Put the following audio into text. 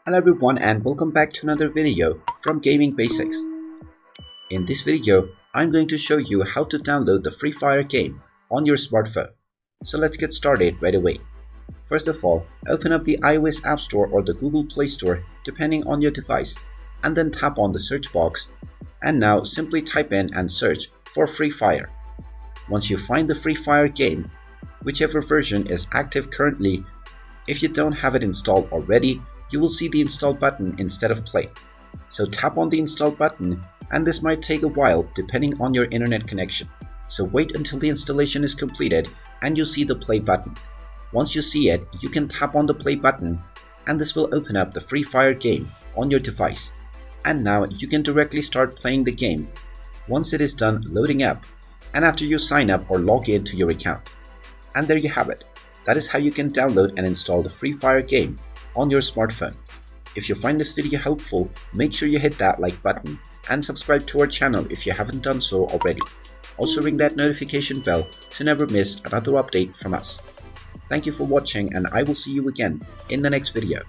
Hello everyone and welcome back to another video from Gaming Basics. In this video, I'm going to show you how to download the Free Fire game on your smartphone. So let's get started right away. First of all, open up the iOS App Store or the Google Play Store depending on your device, and then tap on the search box, and now simply type in and search for Free Fire. Once you find the Free Fire game, whichever version is active currently, if you don't have it installed already, you will see the install button instead of play. So tap on the install button, and this might take a while depending on your internet connection. So wait until the installation is completed and you'll see the play button. Once you see it, you can tap on the play button and this will open up the Free Fire game on your device. And now you can directly start playing the game once it is done loading up and after you sign up or log in to your account. And there you have it. That is how you can download and install the Free Fire game on your smartphone. If you find this video helpful, make sure you hit that like button and subscribe to our channel if you haven't done so already. Also ring that notification bell to never miss another update from us. Thank you for watching and I will see you again in the next video.